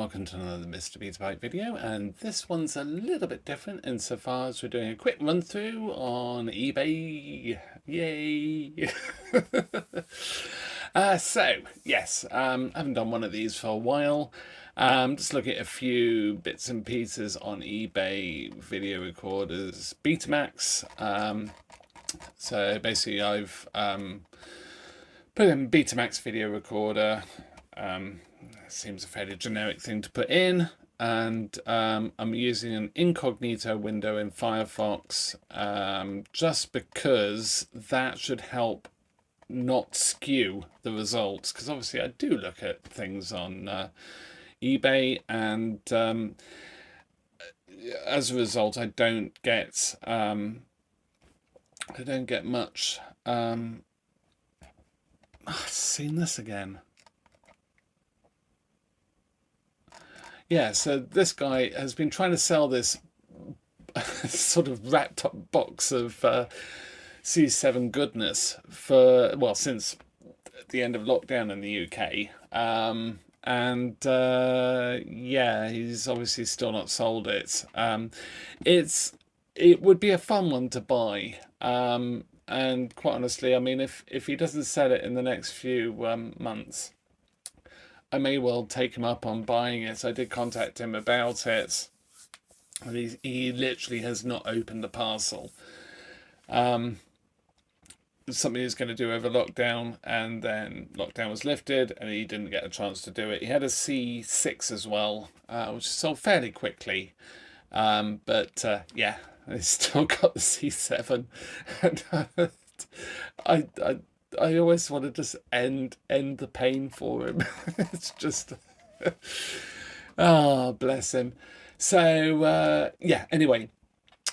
welcome to another Mr. Bike video, and this one's a little bit different insofar as we're doing a quick run through on eBay. Yay! Yes, I haven't done one of these for a while. Just looking at a few bits and pieces on eBay, video recorders, Betamax. So basically I've put in Betamax video recorder. Seems a fairly generic thing to put in, and I'm using an incognito window in Firefox just because that should help not skew the results, because obviously I do look at things on eBay, and as a result I don't get much. I've seen this again. Yeah, so this guy has been trying to sell this sort of wrapped up box of C7 goodness for, well, since the end of lockdown in the UK. Yeah, he's obviously still not sold it. It would be a fun one to buy. And quite honestly, I mean, if he doesn't sell it in the next few months, I may well take him up on buying it. I did contact him about it. He literally has not opened the parcel. Something he was going to do over lockdown, and then lockdown was lifted and he didn't get a chance to do it. He had a C6 as well, which sold fairly quickly. Yeah, he's still got the C7. And I always want to just end the pain for him. It's just, ah, bless him. So yeah. Anyway,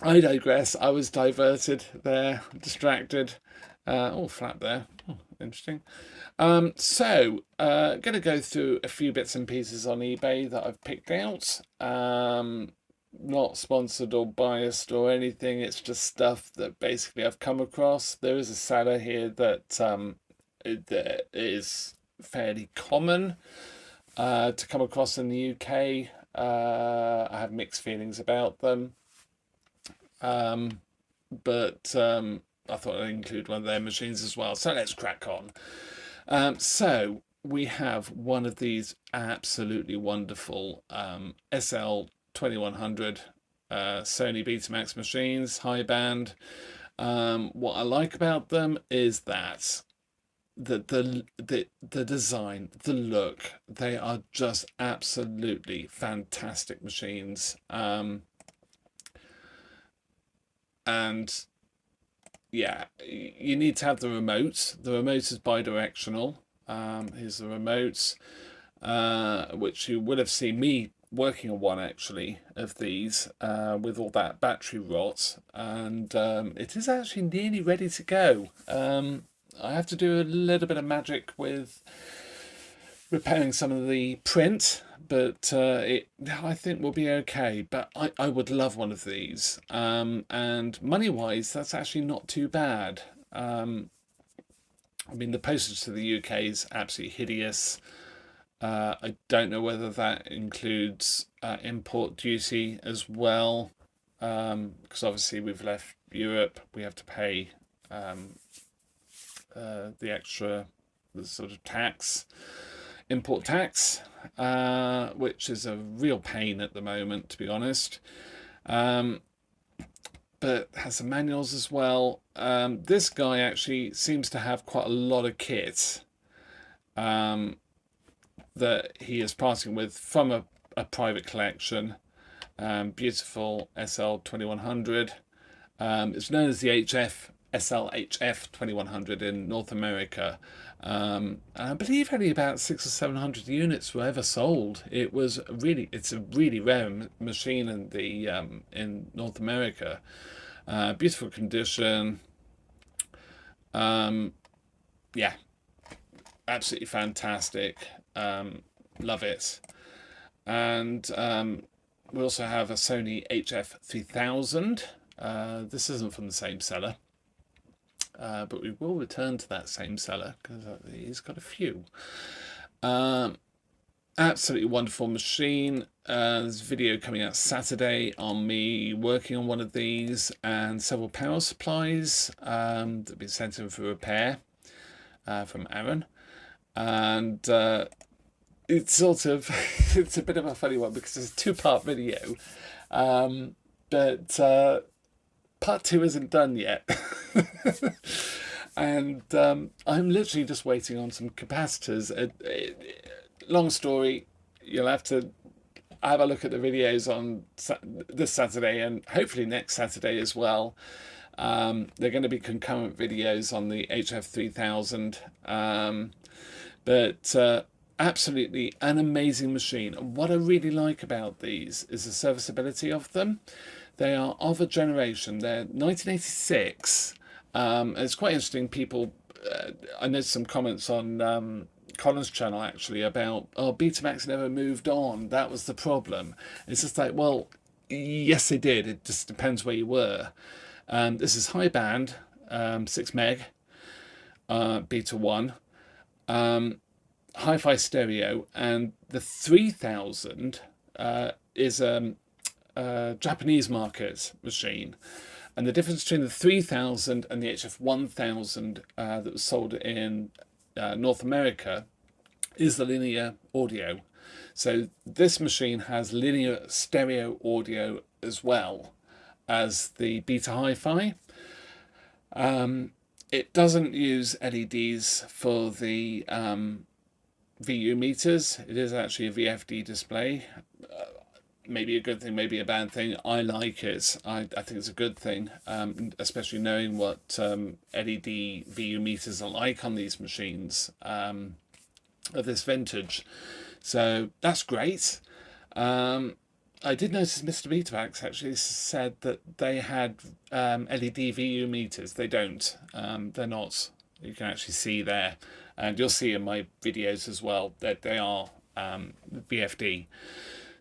I digress. I was diverted there, distracted. Oh, flat there. Oh, interesting. Going to go through a few bits and pieces on eBay that I've picked out. Not sponsored or biased or anything. It's just stuff that basically I've come across. There is a seller here that that is fairly common to come across in the UK. I have mixed feelings about them, but I thought I'd include one of their machines as well. So let's crack on. So we have one of these absolutely wonderful SL-2100 Sony Betamax machines, high band. What I like about them is that the design, the look, they are just absolutely fantastic machines. And yeah, you need to have the remote. The remote is bi-directional. Here's the remote, which you would have seen me working on one actually of these with all that battery rot, and it is actually nearly ready to go. I have to do a little bit of magic with repairing some of the print, but I think we'll be okay. But I would love one of these, and money wise that's actually not too bad. I mean, the postage to the UK is absolutely hideous. I don't know whether that includes import duty as well, because obviously we've left Europe. We have to pay the extra, the sort of tax, import tax, which is a real pain at the moment, to be honest. But has some manuals as well. This guy actually seems to have quite a lot of kit that he is parting with from a private collection. Beautiful SL-2100. It's known as the SL-HF3000 in North America. And I believe only about 600 or 700 units were ever sold. It's a really rare machine in the in North America. Beautiful condition. Yeah, absolutely fantastic. Love it. And we also have a Sony HF3000. This isn't from the same seller, but we will return to that same seller because he's got a few. Absolutely wonderful machine. There's a video coming out Saturday on me working on one of these, and several power supplies that have been sent in for repair from Aaron. And it's sort of it's a bit of a funny one because it's a two-part video, but part two isn't done yet. And I'm literally just waiting on some capacitors. Long story, you'll have to have a look at the videos on this Saturday and hopefully next Saturday as well. They're going to be concurrent videos on the HF3000, but absolutely an amazing machine. What I really like about these is the serviceability of them. They are of a generation. They're 1986. It's quite interesting. People, I noticed some comments on Colin's channel actually about, oh, Betamax never moved on. That was the problem. It's just like, well, yes, they did. It just depends where you were. This is high band, 6 meg, Beta 1, hi-fi stereo, and the 3000 is a Japanese market machine. And the difference between the 3000 and the HF1000 that was sold in North America is the linear audio. So this machine has linear stereo audio as well as the Beta Hi-Fi. It doesn't use LEDs for the VU meters. It is actually a VFD display. Maybe a good thing, maybe a bad thing. I like it. I think it's a good thing, especially knowing what LED VU meters are like on these machines of this vintage. So that's great. I did notice Mr. Betamax actually said that they had LED VU meters. They don't. They're not. You can actually see there. And you'll see in my videos as well that they are VFD.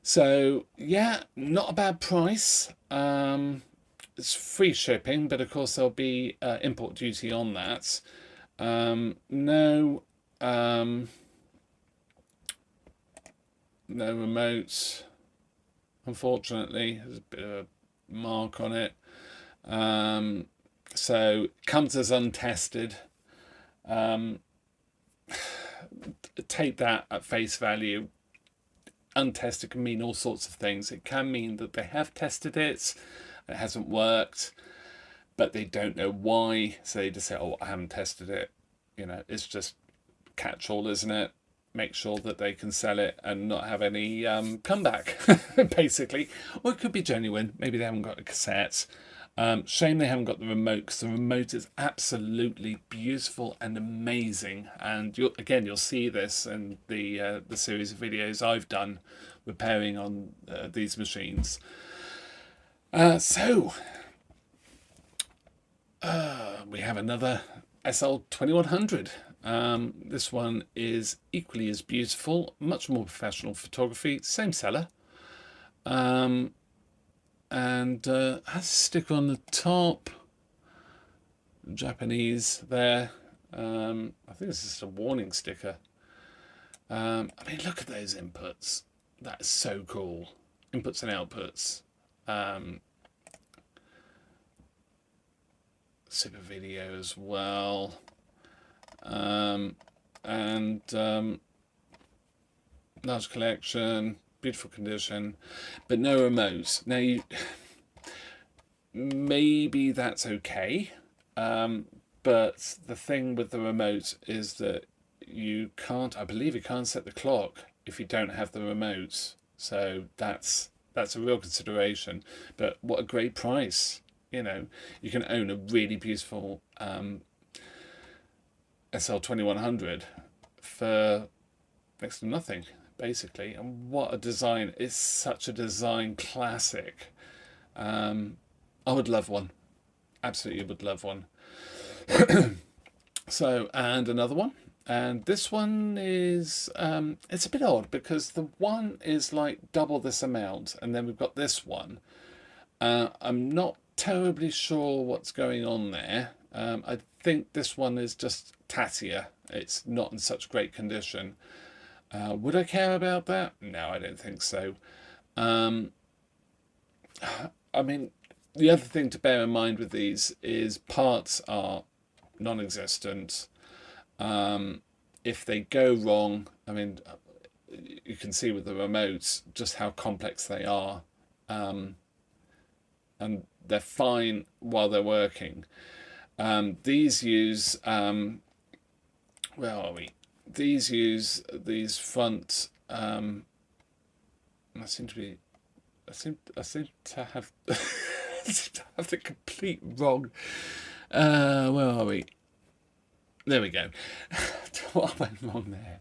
So yeah, not a bad price. It's free shipping, but of course there'll be import duty on that. No remote, unfortunately. There's a bit of a mark on it. So it comes as untested. Take that at face value. Untested can mean all sorts of things. It can mean that they have tested it, it hasn't worked, but they don't know why, so they just say, oh, I haven't tested it. You know, it's just catch-all, isn't it? Make sure that they can sell it and not have any comeback, basically. Or it could be genuine. Maybe they haven't got a cassette. Shame they haven't got the remote, because the remote is absolutely beautiful and amazing. And you'll see this in the series of videos I've done repairing on these machines. So we have another SL-2100. This one is equally as beautiful, much more professional photography, same seller. And has a sticker on the top, Japanese there. I think it's just a warning sticker. I mean, look at those inputs. That is so cool. Inputs and outputs. Super video as well. And large collection. Beautiful condition, but no remote. Now, maybe that's okay, but the thing with the remote is that you can't, I believe you can't set the clock if you don't have the remote. So that's a real consideration. But what a great price. You know, you can own a really beautiful SL-2100 for next to nothing, basically. And what a design. It's such a design classic. I would love one. Absolutely would love one. So, and another one. And this one is, it's a bit odd because the one is like double this amount. And then we've got this one. I'm not terribly sure what's going on there. I think this one is just tattier. It's not in such great condition. Would I care about that? No, I don't think so. Um, I mean, the other thing to bear in mind with these is parts are non-existent. If they go wrong, I mean, you can see with the remotes just how complex they are, um, and they're fine while they're working. These use where are we? These use these front. I seem to be. I seem to have. I seem to have the complete wrong. Where are we? There we go. What went wrong there?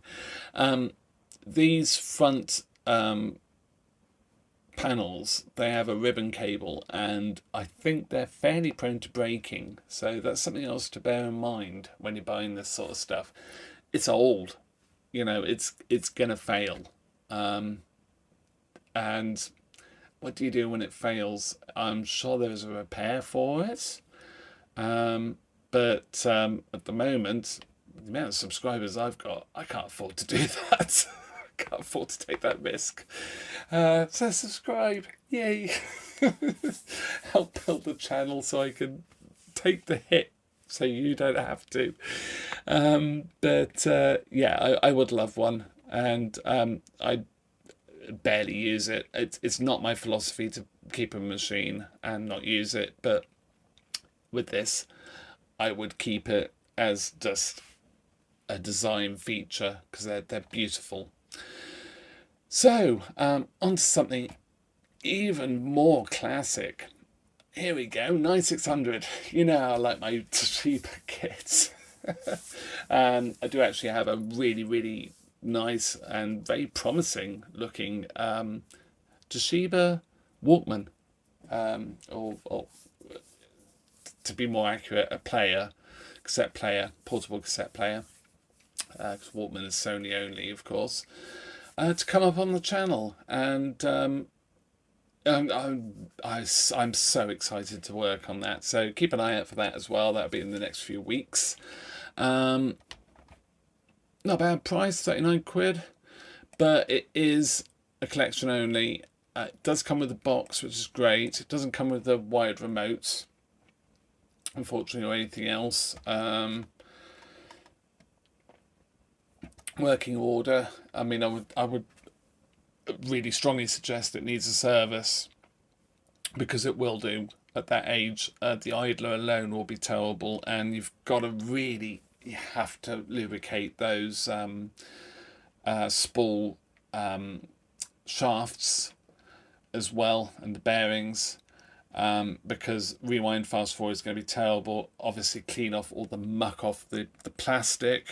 These front panels, they have a ribbon cable, and I think they're fairly prone to breaking. So that's something else to bear in mind when you're buying this sort of stuff. It's old, it's gonna fail. And what do you do when it fails? I'm sure there's a repair for it. But at the moment, the amount of subscribers I've got, I can't afford to do that. I can't afford to take that risk. So subscribe, yay! Help build the channel so I can take the hit, so you don't have to. Yeah, I would love one, and I barely use it. It's not my philosophy to keep a machine and not use it, but with this, I would keep it as just a design feature because they're beautiful. So, on to something even more classic. Here we go, 9600. You know I like my Toshiba kits. I do actually have a really, really nice and very promising looking Toshiba Walkman, or to be more accurate, a cassette player, portable cassette player, because Walkman is Sony only, of course, to come up on the channel. And I'm so excited to work on that. So keep an eye out for that as well. That'll be in the next few weeks. Not a bad price, 39 quid, but it is a collection only. It does come with a box, which is great. It doesn't come with the wired remotes, unfortunately, or anything else. Working order. I mean, I would really strongly suggest it needs a service, because it will do at that age. The idler alone will be terrible, and you have to lubricate those spool shafts as well, and the bearings. Because rewind fast forward is going to be terrible. Obviously clean off all the muck off the plastic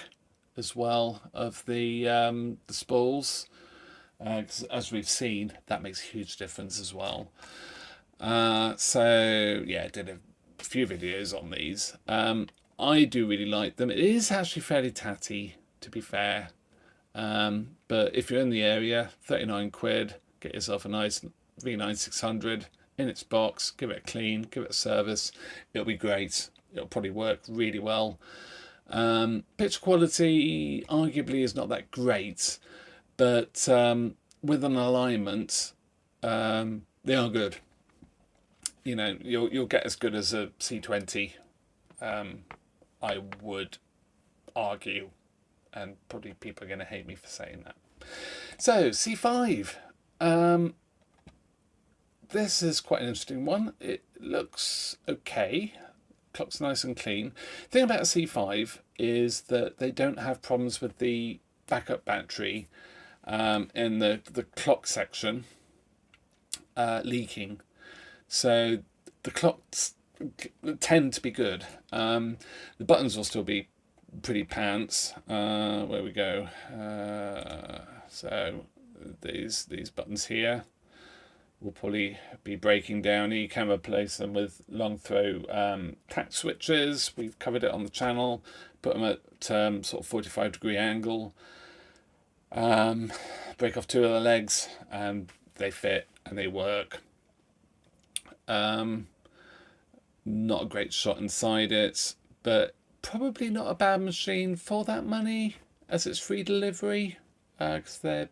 as well of the spools, as we've seen, that makes a huge difference as well. So yeah, I did a few videos on these. I do really like them. It is actually fairly tatty, to be fair, but if you're in the area, 39 quid, get yourself a nice V9600 in its box, give it a clean, give it a service, it'll be great. It'll probably work really well. Picture quality arguably is not that great, but with an alignment, they are good. You'll get as good as a C20, I would argue, and probably people are going to hate me for saying that. So C5, this is quite an interesting one. It looks okay. Clock's nice and clean. The thing about a C5 is that they don't have problems with the backup battery in the clock section leaking. So the clocks tend to be good. The buttons will still be pretty pants. Where we go. So these buttons here will probably be breaking down. You can replace them with long throw tact switches. We've covered it on the channel. Put them at sort of 45-degree angle. Break off two of the legs, and they fit and they work. Not a great shot inside it, but probably not a bad machine for that money, as it's free delivery. because they're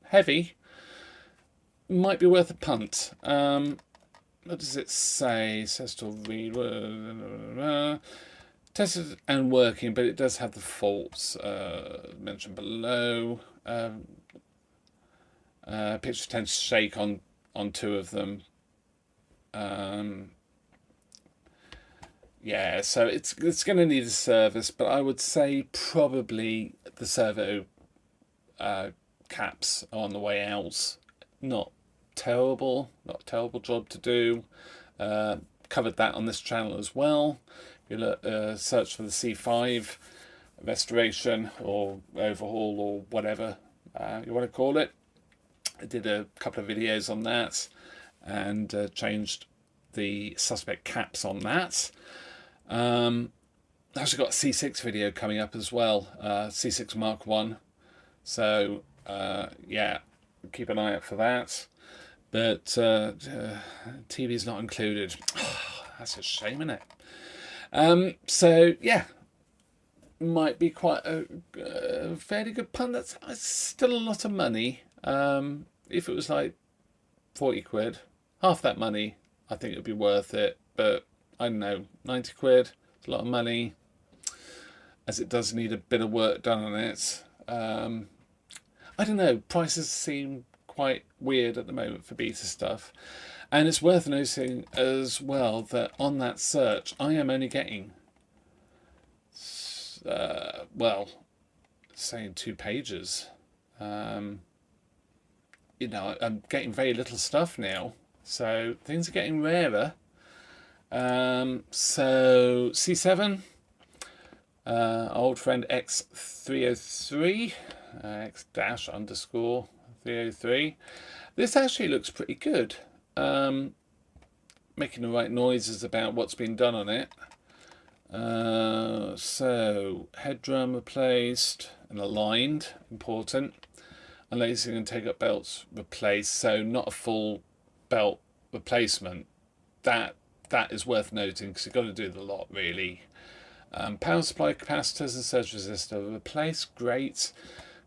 heavy. Might be worth a punt. What does it say? It says to read. Tested and working, but it does have the faults mentioned below. Picture tends to shake on two of them. Yeah, so it's going to need a service, but I would say probably the servo caps are on the way out. Not a terrible job to do. Covered that on this channel as well. You look, search for the C5 restoration or overhaul or whatever you want to call it. I did a couple of videos on that and changed the suspect caps on that. I've actually got a C6 video coming up as well, C6 Mark 1. So yeah, keep an eye out for that. But TV's not included. That's a shame, isn't it? So yeah, might be quite a fairly good punt. That's still a lot of money. If it was like 40 quid, half that money, I think it would be worth it. But I don't know, 90 quid, it's a lot of money, as it does need a bit of work done on it. I don't know, prices seem quite weird at the moment for beta stuff. And it's worth noting as well that on that search, I am only getting, well, saying 2 pages. You know, I'm getting very little stuff now. So things are getting rarer. So C7, old friend X303, X-_303. This actually looks pretty good. Making the right noises about what's been done on it. So head drum replaced and aligned, important. Unlacing and take up belts replaced, so not a full belt replacement. That is worth noting because you've got to do the lot really. Power supply capacitors and surge resistor replaced, great.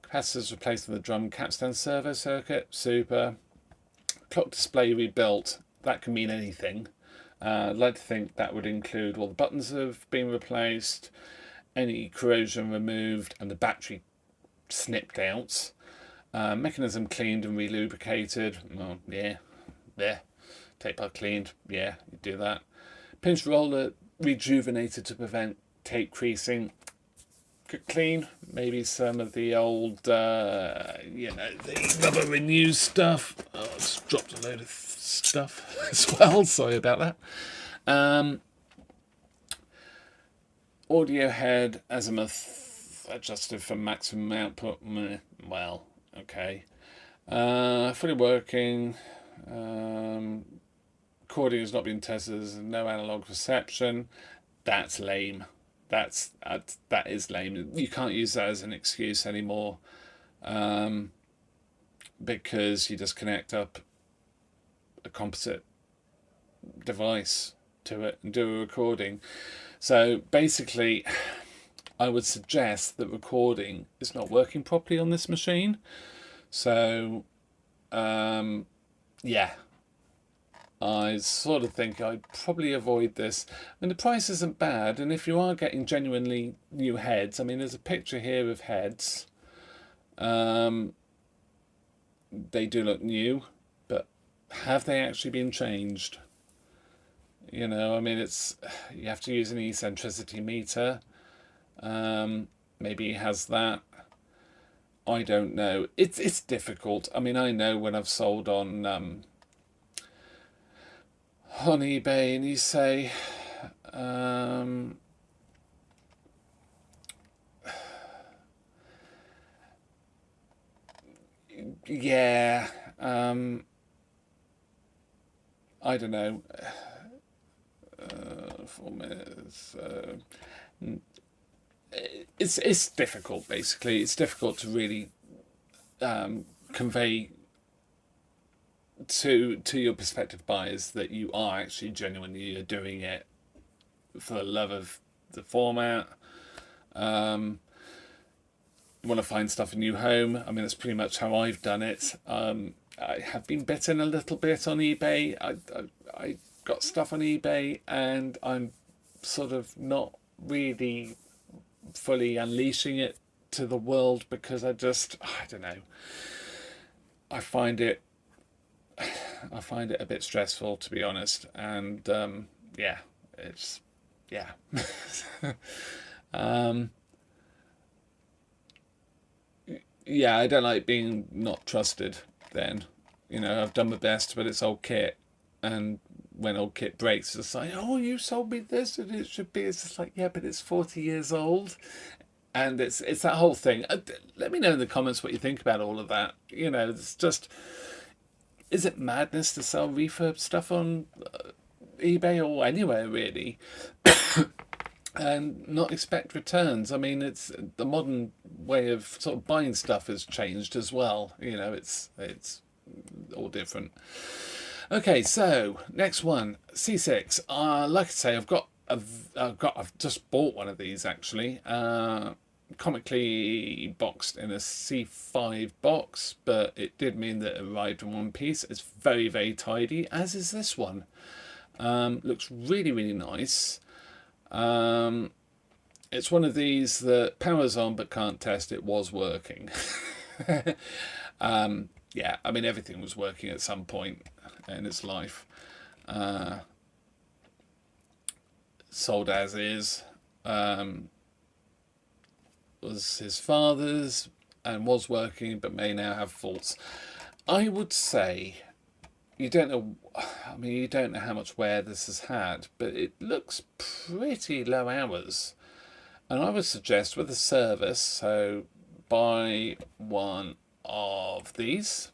Capacitors replaced in the drum capstan servo circuit, super. Clock display rebuilt, that can mean anything. I'd like to think that would include all the buttons have been replaced, any corrosion removed, and the battery snipped out. Mechanism cleaned and relubricated. Well, yeah. Tape bar cleaned. Yeah, you do that. Pinch roller rejuvenated to prevent tape creasing. Clean. Maybe some of the old, you know, the rubber renew stuff. Oh, I just dropped a load of stuff as well. Sorry about that. Audio head azimuth adjusted for maximum output. Well, okay. Fully working. Recording has not been tested. There's no analog reception. That's lame. That is lame. You can't use that as an excuse anymore, because you just connect up a composite device to it and do a recording. So basically, I would suggest that recording is not working properly on this machine. So yeah, I sort of think I'd probably avoid this. And the price isn't bad, and if you are getting genuinely new heads, I mean, there's a picture here of heads. They do look new, but have they actually been changed? You know, I mean, you have to use an eccentricity meter. Maybe he has that. I don't know. It's difficult. I mean, I know when I've sold on eBay and you say yeah, I don't know, 4 minutes. It's difficult. Basically, it's difficult to really convey to your prospective buyers that you are actually genuinely doing it for the love of the format. want to find stuff a new home. I mean, that's pretty much how I've done it. I have been bitten a little bit on eBay. I got stuff on eBay, and I'm sort of not really fully unleashing it to the world because I don't know. I find it a bit stressful, to be honest, and yeah, it's yeah. Yeah, I don't like being not trusted. Then, I've done my best, but it's old kit, and when old kit breaks, it's like, oh, you sold me this, and it should be. It's just like, yeah, but it's 40 years old, and it's that whole thing. Let me know in the comments what you think about all of that. It's just, is it madness to sell refurb stuff on eBay or anywhere really, and not expect returns? I mean, it's the modern way of sort of buying stuff has changed as well. It's all different. Okay, so next one, C6. Like I say, I've just bought one of these actually. Comically boxed in a C5 box, but it did mean that it arrived in one piece. It's very, very tidy, as is this one. Looks really, really nice. It's one of these that powers on but can't test it was working. Yeah, I mean, everything was working at some point in its life. Sold as is. Was his father's and was working but may now have faults. I would say, you don't know how much wear this has had, but it looks pretty low hours. And I would suggest with a service, so buy one of these.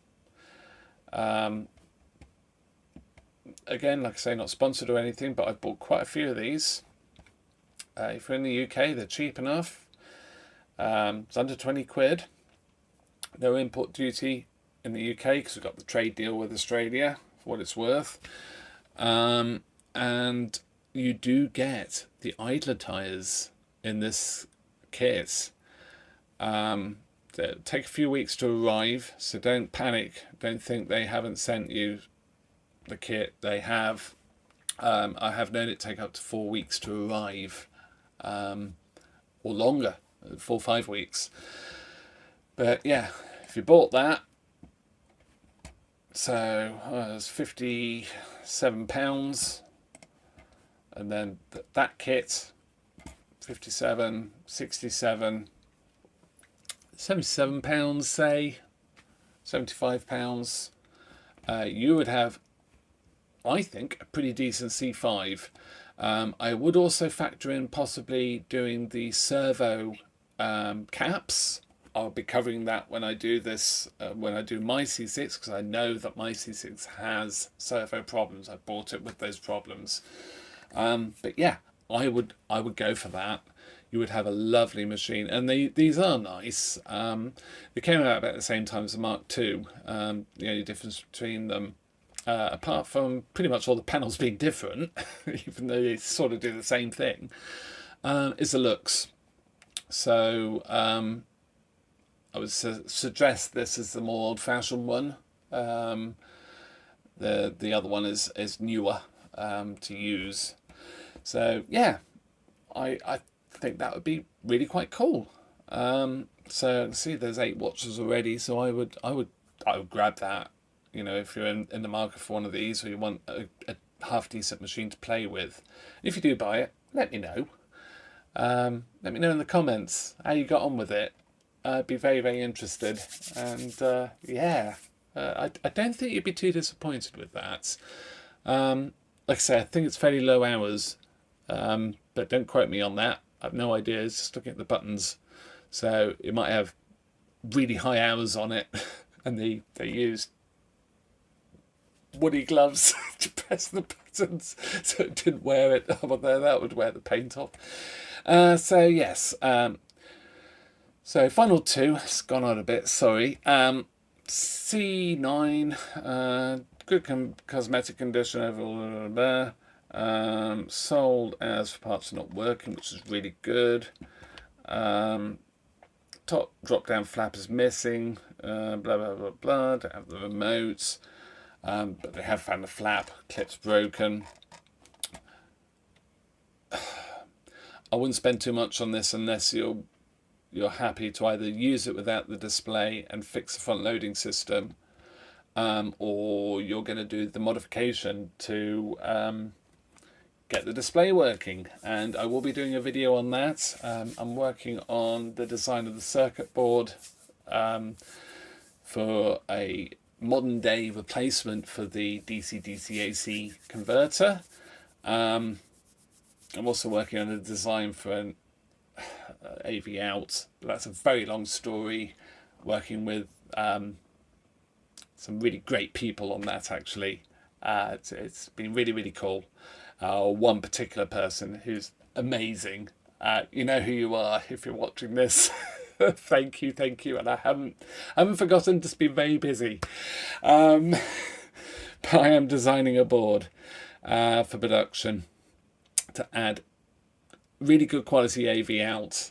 Again, like I say, not sponsored or anything, but I've bought quite a few of these. If you're in the UK, they're cheap enough. It's under 20 quid. No import duty in the UK because we've got the trade deal with Australia for what it's worth. And you do get the idler tyres in this kit. They take a few weeks to arrive, so don't panic. Don't think they haven't sent you the kit. They have. I have known it take up to 4 weeks to arrive, or longer, 4 or 5 weeks. But yeah, if you bought that, so it's £57, and then that kit, 57, 67, £77, say, £75. You would have, I think, a pretty decent C5. I would also factor in possibly doing the servo caps. I'll be covering that when I do this, when I do my C6, because I know that my C6 has servo problems. I bought it with those problems. But yeah, I would go for that. You would have a lovely machine, and these are nice. They came out about the same time as the Mark II. The only difference between them, apart from pretty much all the panels being different, even though they sort of do the same thing, is the looks. So I would suggest this is the more old-fashioned one. The other one is newer to use. So yeah, I think that would be really quite cool. So see, there's 8 watches already. So I would grab that. If you're in the market for one of these, or you want a half decent machine to play with. If you do buy it, let me know. Let me know in the comments how you got on with it. I'd be very, very interested. And yeah, I don't think you'd be too disappointed with that. Like I say, I think it's fairly low hours, but don't quote me on that. I have no idea. It's just looking at the buttons. So it might have really high hours on it, and they used woody gloves to press the buttons, so it didn't wear it. Oh, there, that would wear the paint off. So yes. So final 2, it's gone on a bit, sorry. C9, good cosmetic condition overall. Sold as for parts not working, which is really good. top drop down flap is missing, blah blah blah blah, don't have the remote, but they have found the flap, clip's broken. I wouldn't spend too much on this unless you're happy to either use it without the display and fix the front loading system, or you're going to do the modification to get the display working, and I will be doing a video on that. I'm working on the design of the circuit board for a modern day replacement for the DC-DC AC converter. I'm also working on a design for an AV out. That's a very long story, working with some really great people on that actually. It's been really, really cool. One particular person who's amazing. You know who you are if you're watching this. thank you, and I haven't forgotten, just been very busy. But I am designing a board for production to add really good quality AV out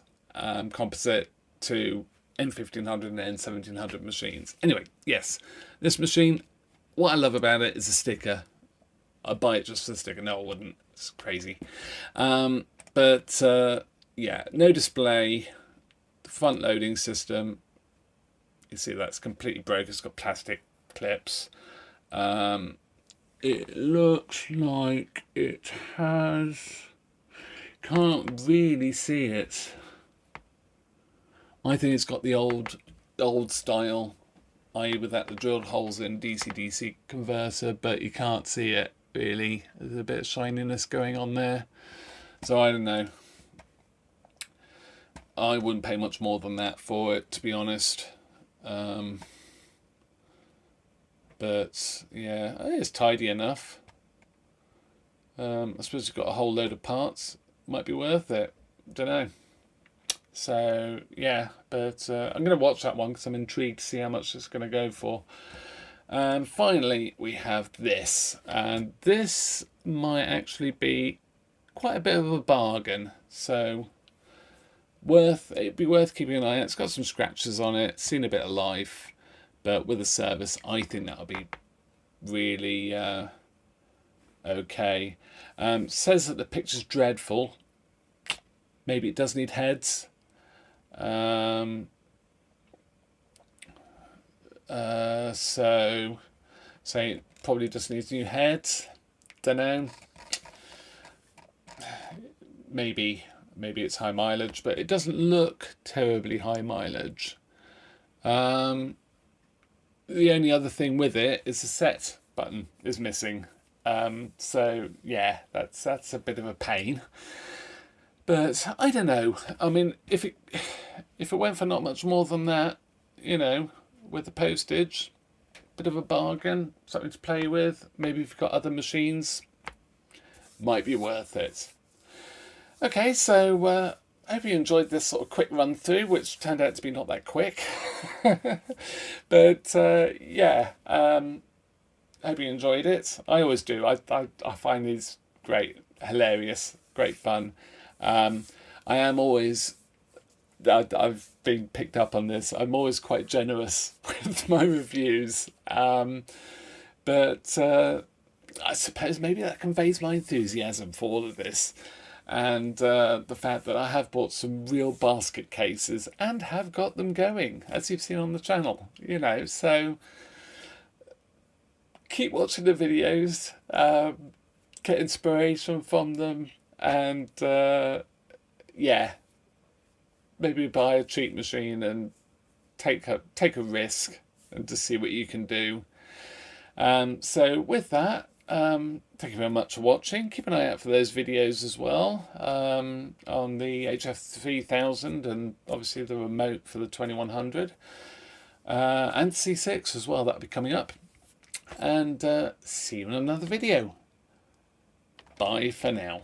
composite to N1500 and N1700 machines. Anyway, yes, this machine, what I love about it is the sticker. I'd buy it just for the sticker. No, I wouldn't. It's crazy. But yeah, no display. The front loading system, you see that's completely broken. It's got plastic clips. It looks like it has... Can't really see it. I think it's got the old style, i.e. without the drilled holes in DC-DC converter, but you can't see it really. There's a bit of shininess going on there. So I don't know. I wouldn't pay much more than that for it, to be honest. But yeah, it's tidy enough. I suppose you've got a whole load of parts. Might be worth it. Don't know. So yeah, but I'm going to watch that one because I'm intrigued to see how much it's going to go for. And finally, we have this, and this might actually be quite a bit of a bargain. So it'd be worth keeping an eye out. It's got some scratches on it, seen a bit of life, but with a service, I think that'll be really okay. Says that the picture's dreadful. Maybe it does need heads. So it probably just needs new heads. Don't know. Maybe it's high mileage, but it doesn't look terribly high mileage. The only other thing with it is the set button is missing. So yeah, that's a bit of a pain. But I don't know. I mean, if it went for not much more than that, you know, with the postage, bit of a bargain, something to play with. Maybe if you've got other machines, might be worth it. Okay, so I hope you enjoyed this sort of quick run through, which turned out to be not that quick. But yeah, I hope you enjoyed it. I always do. I find these great, hilarious, great fun. I am always, I've been picked up on this, I'm always quite generous with my reviews. But I suppose maybe that conveys my enthusiasm for all of this. And the fact that I have bought some real basket cases and have got them going, as you've seen on the channel, you know. So keep watching the videos, get inspiration from them, and yeah, maybe buy a cheap machine and take a risk and to see what you can do. So with that, thank you very much for watching. Keep an eye out for those videos as well, on the HF3000 and obviously the remote for the 2100, and C6 as well. That'll be coming up. And see you in another video. Bye for now.